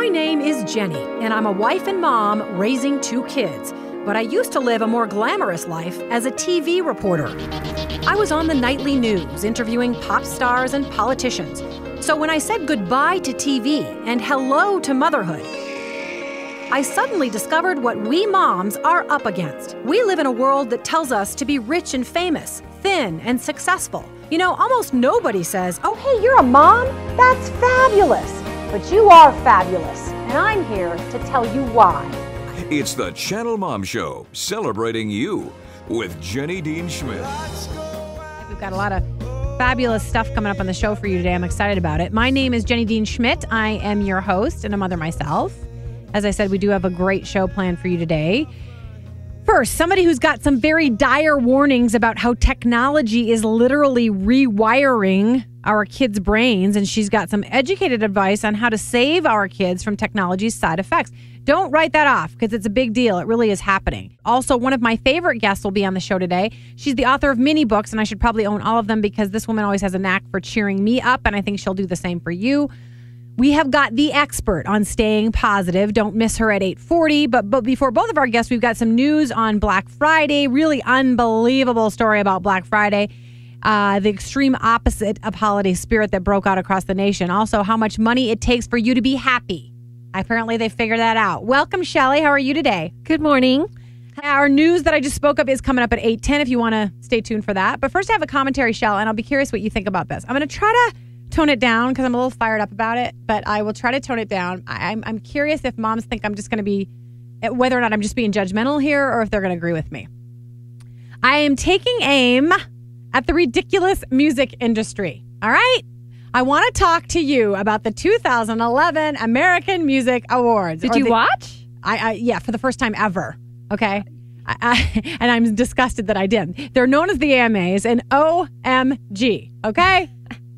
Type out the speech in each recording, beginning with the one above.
My name is Jenny, and I'm a wife and mom raising 2 kids. But I used to live a more glamorous life as a TV reporter. I was on the nightly news interviewing pop stars and politicians. So when I said goodbye to TV and hello to motherhood, I suddenly discovered what we moms are up against. We live in a world that tells us to be rich and famous, thin and successful. You know, almost nobody says, "Oh, hey, you're a mom? That's fabulous." But you are fabulous, and I'm here to tell you why. It's the Channelmom Show, celebrating you with Jenny Dean Schmidt. We've got a lot of fabulous stuff coming up on the show for you today. I'm excited about it. My name is Jenny Dean Schmidt. I am your host and a mother myself. As I said, we do have a great show planned for you today. First, somebody who's got some very dire warnings about how technology is literally rewiring our kids' brains, and she's got some educated advice on how to save our kids from technology's side effects. Don't write that off because it's a big deal. It really is happening. Also, one of my favorite guests will be on the show today. She's the author of many books, and I should probably own all of them because this woman always has a knack for cheering me up, and I think she'll do the same for you. We have got the expert on staying positive. Don't miss her at 8:40. But before both of our guests, we've got some news on Black Friday. Really unbelievable story about Black Friday. The extreme opposite of holiday spirit that broke out across the nation. Also, how much money it takes for you to be happy. Apparently, they figured that out. Welcome, Shelley. How are you today? Good morning. Our news that I just spoke of is coming up at 8:10 if you want to stay tuned for that. But first, I have a commentary, Shell, and I'll be curious what you think about this. I'm going to try to tone it down because I'm a little fired up about it, but I will try to tone it down. I'm curious if moms think I'm just going to be, whether or not I'm just being judgmental here or if they're going to agree with me. I am taking aim at the ridiculous music industry. All right? I want to talk to you about the 2011 American Music Awards. Did you watch? Yeah, for the first time ever. Okay? And I'm disgusted that I didn't. They're known as the AMAs, and OMG. Okay?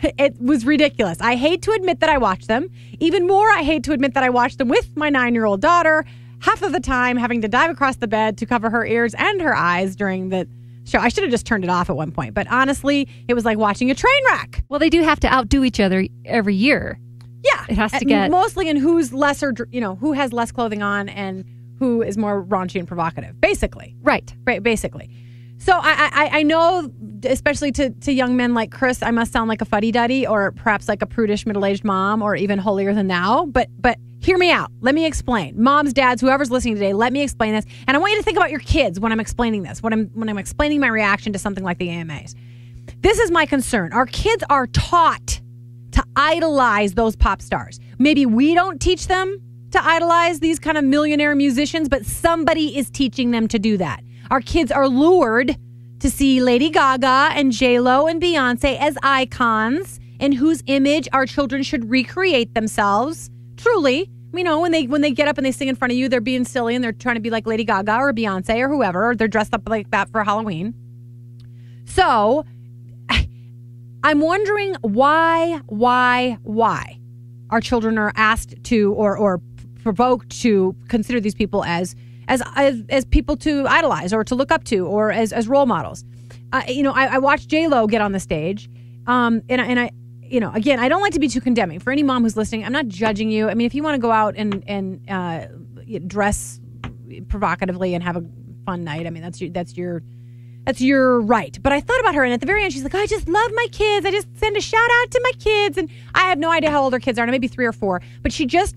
It was ridiculous. I hate to admit that I watched them. Even more, I hate to admit that I watched them with my 9-year-old daughter, half of the time having to dive across the bed to cover her ears and her eyes during the show. I should have just turned it off at one point. But honestly, it was like watching a train wreck. Well, they do have to outdo each other every year. Yeah. It has to get... Mostly in who's lesser, who has less clothing on and who is more raunchy and provocative. Basically. Right. Basically. So I know, especially to young men like Chris, I must sound like a fuddy-duddy or perhaps like a prudish middle-aged mom or even holier than thou. But hear me out. Let me explain. Moms, dads, whoever's listening today, let me explain this. And I want you to think about your kids when I'm explaining this, when I'm explaining my reaction to something like the AMAs. This is my concern. Our kids are taught to idolize those pop stars. Maybe we don't teach them to idolize these kind of millionaire musicians, but somebody is teaching them to do that. Our kids are lured to see Lady Gaga and J-Lo and Beyonce as icons in whose image our children should recreate themselves. Truly, when they get up and they sing in front of you, they're being silly and they're trying to be like Lady Gaga or Beyonce or whoever. Or they're dressed up like that for Halloween. So I'm wondering why our children are asked to or provoked to consider these people as people to idolize or to look up to or as role models. I watched J-Lo get on the stage. Again, I don't like to be too condemning. For any mom who's listening, I'm not judging you. I mean, if you want to go out and dress provocatively and have a fun night, I mean, that's your right. But I thought about her, and at the very end, she's like, I just love my kids. I just send a shout out to my kids. And I have no idea how old her kids are, maybe 3 or 4. But she just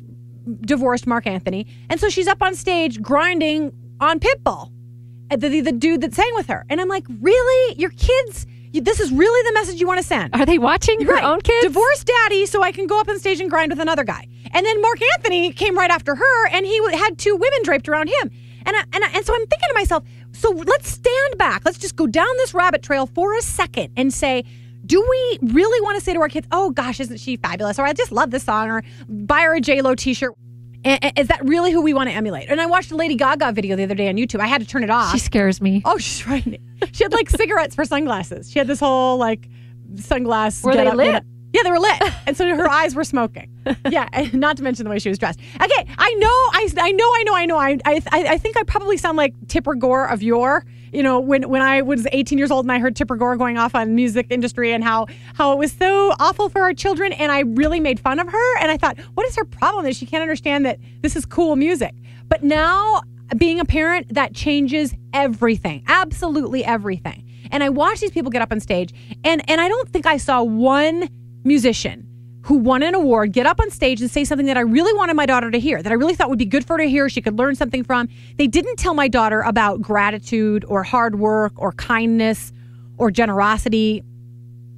divorced Mark Anthony, and so she's up on stage grinding on Pitbull, the dude that sang with her. And I'm like, really? Your kids? This is really the message you want to send? Are they watching her own kids? Divorce daddy so I can go up on stage and grind with another guy. And then Mark Anthony came right after her, and he had 2 women draped around him. And so I'm thinking to myself, so let's stand back. Let's just go down this rabbit trail for a second and say, do we really want to say to our kids, oh gosh, isn't she fabulous? Or I just love this song, or buy her a J-Lo t-shirt. Is that really who we want to emulate? And I watched a Lady Gaga video the other day on YouTube. I had to turn it off. She scares me. Oh, she's right. She had like cigarettes for sunglasses. She had this whole like sunglass. Were they lit? Yeah, they were lit. And so her eyes were smoking. Yeah, and not to mention the way she was dressed. Okay, I know. I think I probably sound like Tipper Gore of yore. You know, when I was 18 years old and I heard Tipper Gore going off on music industry and how it was so awful for our children, and I really made fun of her. And I thought, what is her problem that she can't understand that this is cool music? But now, being a parent, that changes everything. Absolutely everything. And I watch these people get up on stage, and I don't think I saw one musician who won an award get up on stage and say something that I really wanted my daughter to hear, that I really thought would be good for her to hear, she could learn something from. They didn't tell my daughter about gratitude or hard work or kindness or generosity.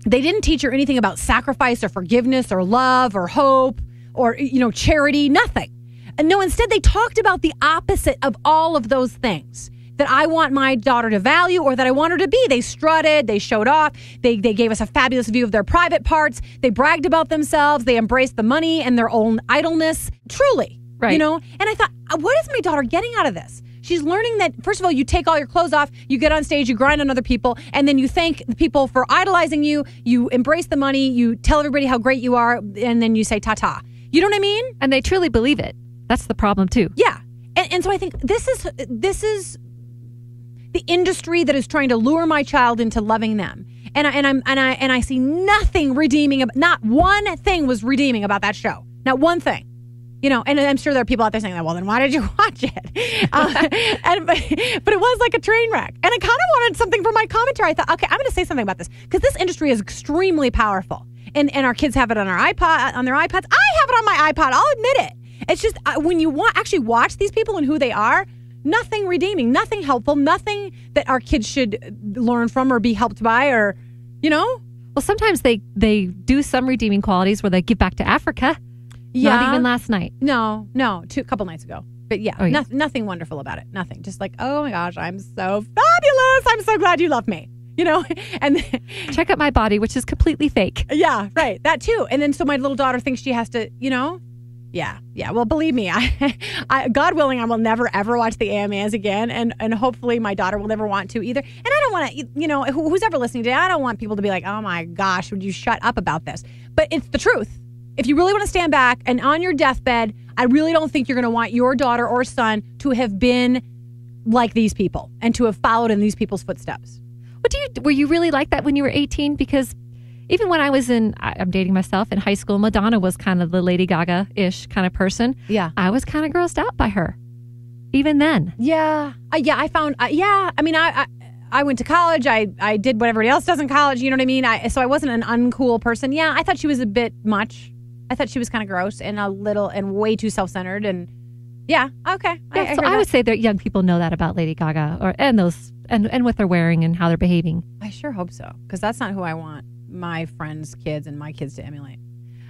They didn't teach her anything about sacrifice or forgiveness or love or hope or, charity, nothing. And no, instead they talked about the opposite of all of those things that I want my daughter to value or that I want her to be. They strutted, they showed off, they gave us a fabulous view of their private parts, they bragged about themselves, they embraced the money and their own idleness. Truly, right. And I thought, what is my daughter getting out of this? She's learning that, first of all, you take all your clothes off, you get on stage, you grind on other people, and then you thank the people for idolizing you, you embrace the money, you tell everybody how great you are, and then you say ta-ta. You know what I mean? And they truly believe it. That's the problem, too. Yeah. And so I think this is the industry that is trying to lure my child into loving them. And I see nothing redeeming, not one thing was redeeming about that show. Not one thing. And I'm sure there are people out there saying that, well, then why did you watch it? But it was like a train wreck. And I kind of wanted something for my commentary. I thought, okay, I'm going to say something about this because this industry is extremely powerful. And our kids have it on their iPads. I have it on my iPod. I'll admit it. It's just when you actually watch these people and who they are, nothing redeeming, nothing helpful, nothing that our kids should learn from or be helped by or, Well, sometimes they do some redeeming qualities where they give back to Africa. Yeah. Not even last night. No, a couple nights ago. But yeah, nothing wonderful about it. Nothing. Just like, oh my gosh, I'm so fabulous. I'm so glad you love me. And check out my body, which is completely fake. Yeah, right. That too. And then so my little daughter thinks she has to, Yeah. Well, believe me, I God willing, I will never ever watch the AMAs again, and hopefully my daughter will never want to either. And I don't want to, who's ever listening to it, I don't want people to be like, oh my gosh, would you shut up about this? But it's the truth. If you really want to stand back and on your deathbed, I really don't think you're going to want your daughter or son to have been like these people and to have followed in these people's footsteps. Were you really like that when you were 18? Because even when I was I'm dating myself, in high school, Madonna was kind of the Lady Gaga-ish kind of person. Yeah. I was kind of grossed out by her. Even then. Yeah. I found, I mean, I went to college. I did what everybody else does in college. You know what I mean? So I wasn't an uncool person. Yeah, I thought she was a bit much. I thought she was kind of gross and a little and way too self-centered. And yeah, okay. Yeah, I would say that young people know that about Lady Gaga and what they're wearing and how they're behaving. I sure hope so, because that's not who I want my friends' kids and my kids to emulate.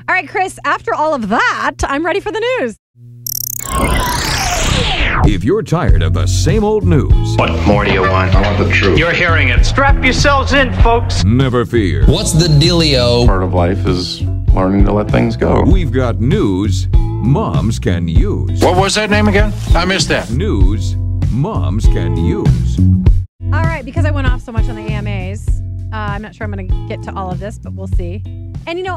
All right, Chris, after all of that, I'm ready for the news. If you're tired of the same old news, what more do you want? I want the truth. You're hearing it. Strap yourselves in, folks. never fear. What's the dealio? Part of life is learning to let things go. We've got news moms can use. What was that name again? I missed that. News moms can use. All right, because I went off so much on the AMAs, I'm not sure I'm going to get to all of this, but we'll see. And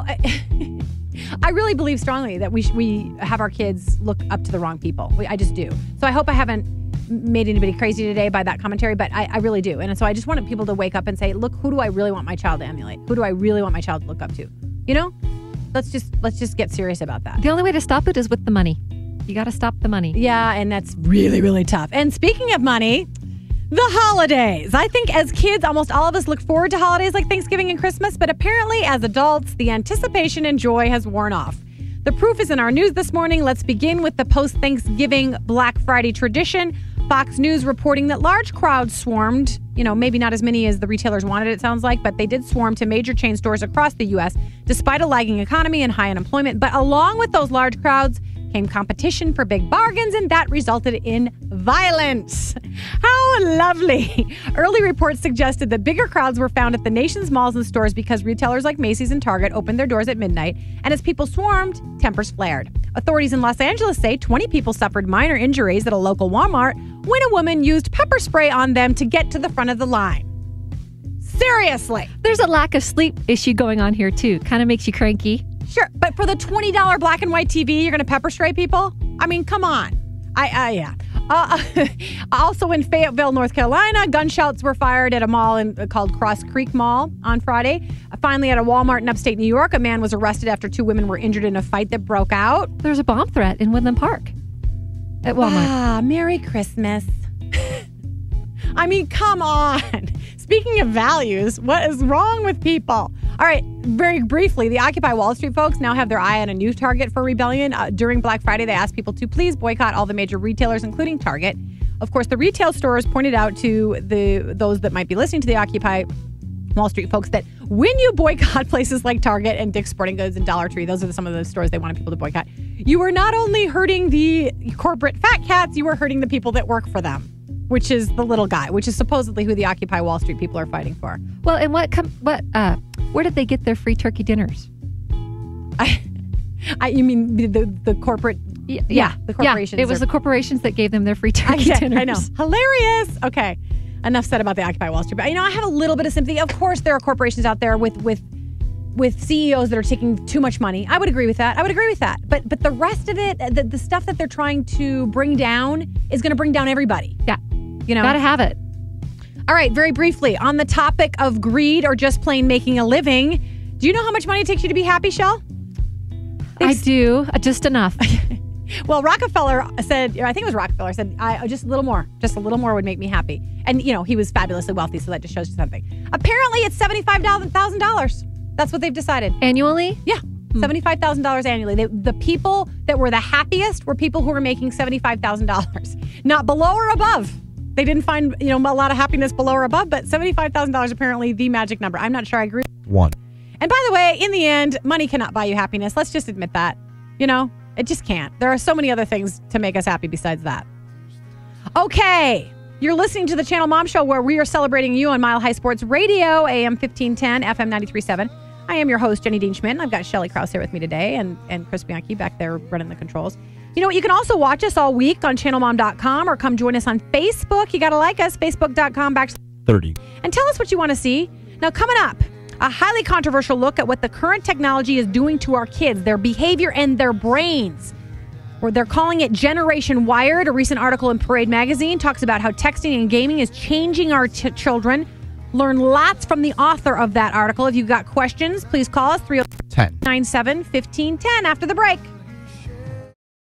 I really believe strongly that we have our kids look up to the wrong people. I just do. So I hope I haven't made anybody crazy today by that commentary, but I really do. And so I just wanted people to wake up and say, look, who do I really want my child to emulate? Who do I really want my child to look up to? Let's just get serious about that. The only way to stop it is with the money. You got to stop the money. Yeah, and that's really, really tough. And speaking of money, the holidays. I think as kids, almost all of us look forward to holidays like Thanksgiving and Christmas, but apparently as adults, the anticipation and joy has worn off. The proof is in our news this morning. Let's begin with the post-Thanksgiving Black Friday tradition. Fox News reporting that large crowds swarmed, maybe not as many as the retailers wanted, it sounds like, but they did swarm to major chain stores across the U.S. despite a lagging economy and high unemployment. But along with those large crowds came competition for big bargains, and that resulted in violence. How lovely. Early reports suggested that bigger crowds were found at the nation's malls and stores because retailers like Macy's and Target opened their doors at midnight, and as people swarmed, tempers flared. Authorities in Los Angeles say 20 people suffered minor injuries at a local Walmart when a woman used pepper spray on them to get to the front of the line. Seriously. There's a lack of sleep issue going on here, too. Kind of makes you cranky. Sure, but for the $20 black and white TV, you're going to pepper spray people? I mean, come on. Yeah. Also in Fayetteville, North Carolina, gunshots were fired at a mall called Cross Creek Mall on Friday. Finally, at a Walmart in upstate New York, a man was arrested after 2 women were injured in a fight that broke out. There's a bomb threat in Woodland Park at Walmart. Merry Christmas. I mean, come on. Speaking of values, what is wrong with people? All right, very briefly, the Occupy Wall Street folks now have their eye on a new target for rebellion. During Black Friday, they asked people to please boycott all the major retailers, including Target. Of course, the retail stores pointed out to those that might be listening to the Occupy Wall Street folks that when you boycott places like Target and Dick's Sporting Goods and Dollar Tree, those are some of the stores they wanted people to boycott, you are not only hurting the corporate fat cats, you are hurting the people that work for them, which is the little guy, which is supposedly who the Occupy Wall Street people are fighting for. Well, and where did they get their free turkey dinners? You mean the corporate? Yeah, the corporations. Yeah, it was the corporations that gave them their free turkey dinners. I know. Hilarious. Okay. Enough said about the Occupy Wall Street. But, I have a little bit of sympathy. Of course, there are corporations out there with CEOs that are taking too much money. I would agree with that. But the rest of it, the stuff that they're trying to bring down is going to bring down everybody. Yeah. Gotta have it. All right, very briefly, on the topic of greed or just plain making a living, do you know how much money it takes you to be happy, Shell? I do. Just enough. Well, Rockefeller said, I think it was Rockefeller said, just a little more would make me happy. And, he was fabulously wealthy, so that just shows you something. Apparently, it's $75,000. That's what they've decided. Annually? Yeah, $75,000 annually. The people that were the happiest were people who were making $75,000, not below or above. They didn't find, a lot of happiness below or above, but $75,000 apparently the magic number. I'm not sure I agree. One. And by the way, in the end, money cannot buy you happiness. Let's just admit that. It just can't. There are so many other things to make us happy besides that. Okay. You're listening to the Channel Mom Show, where we are celebrating you on Mile High Sports Radio, AM 1510, FM 93.7. I am your host, Jenny Dean Schmidt, and I've got Shelley Krause here with me today and Chris Bianchi back there running the controls. You know what? You can also watch us all week on channelmom.com or come join us on Facebook. You got to like us, facebook.com/30. And tell us what you want to see. Now, coming up, a highly controversial look at what the current technology is doing to our kids, their behavior and their brains. Or they're calling it Generation Wired. A recent article in Parade Magazine talks about how texting and gaming is changing our children. Learn lots from the author of that article. If you've got questions, please call us 303-97-1510 after the break.